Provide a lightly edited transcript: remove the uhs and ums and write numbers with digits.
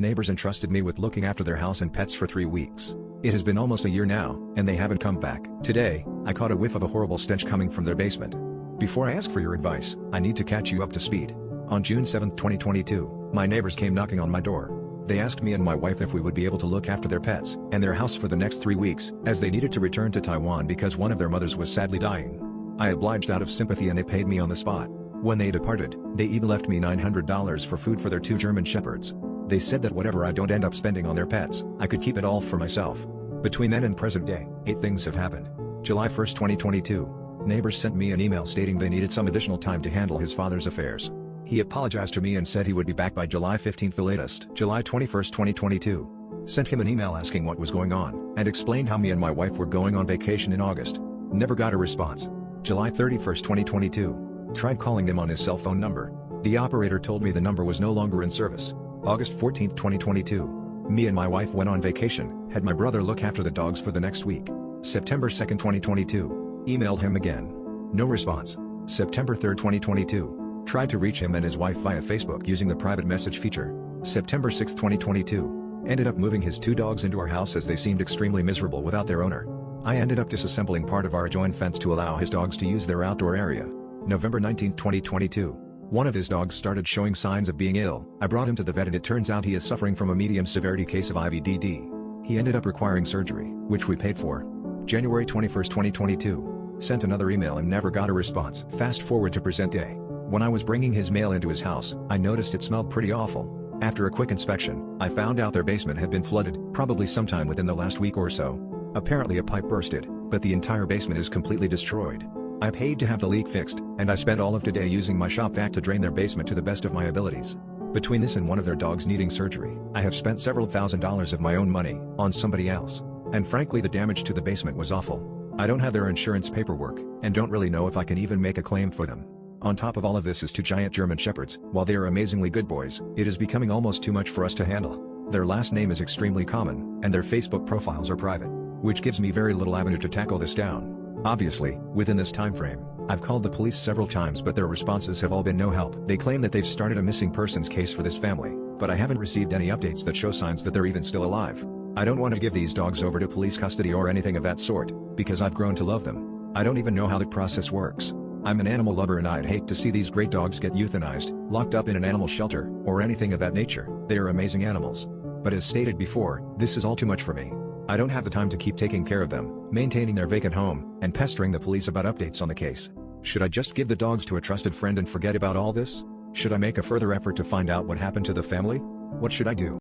Neighbors entrusted me with looking after their house and pets for 3 weeks. It has been almost a year now, and they haven't come back. Today, I caught a whiff of a horrible stench coming from their basement. Before I ask for your advice, I need to catch you up to speed. On June 7, 2022, my neighbors came knocking on my door. They asked me and my wife if we would be able to look after their pets and their house for the next 3 weeks, as they needed to return to Taiwan because one of their mothers was sadly dying. I obliged out of sympathy and they paid me on the spot. When they departed, they even left me $900 for food for their 2 German shepherds. They said that whatever I don't end up spending on their pets, I could keep it all for myself. Between then and present day, 8 things have happened. July 1, 2022. Neighbors sent me an email stating they needed some additional time to handle his father's affairs. He apologized to me and said he would be back by July 15 the latest. July 21, 2022. Sent him an email asking what was going on, and explained how me and my wife were going on vacation in August. Never got a response. July 31, 2022. Tried calling him on his cell phone number. The operator told me the number was no longer in service. August 14, 2022. Me and my wife went on vacation, had my brother look after the dogs for the next week. September 2, 2022. Emailed him again. No response. September 3, 2022. Tried to reach him and his wife via Facebook using the private message feature. September 6, 2022. Ended up moving his 2 dogs into our house as they seemed extremely miserable without their owner. I ended up disassembling part of our joint fence to allow his dogs to use their outdoor area. November 19, 2022. One of his dogs started showing signs of being ill. I brought him to the vet and it turns out he is suffering from a medium severity case of IVDD. He ended up requiring surgery, which we paid for. January 21, 2022. Sent another email and never got a response. Fast forward to present day. When I was bringing his mail into his house, I noticed it smelled pretty awful. After a quick inspection, I found out their basement had been flooded, probably sometime within the last week or so. Apparently a pipe bursted, but the entire basement is completely destroyed. I paid to have the leak fixed, and I spent all of today using my shop vac to drain their basement to the best of my abilities. Between this and one of their dogs needing surgery, I have spent several $1,000s of my own money on somebody else. And frankly the damage to the basement was awful. I don't have their insurance paperwork, and don't really know if I can even make a claim for them. On top of all of this is 2 giant German shepherds. While they are amazingly good boys, it is becoming almost too much for us to handle. Their last name is extremely common, and their Facebook profiles are private, which gives me very little avenue to tackle this down. Obviously, within this time frame, I've called the police several times but their responses have all been no help. They claim that they've started a missing persons case for this family, but I haven't received any updates that show signs that they're even still alive. I don't want to give these dogs over to police custody or anything of that sort, because I've grown to love them. I don't even know how the process works. I'm an animal lover and I'd hate to see these great dogs get euthanized, locked up in an animal shelter, or anything of that nature. They are amazing animals. But as stated before, this is all too much for me. I don't have the time to keep taking care of them, maintaining their vacant home, and pestering the police about updates on the case. Should I just give the dogs to a trusted friend and forget about all this? Should I make a further effort to find out what happened to the family? What should I do?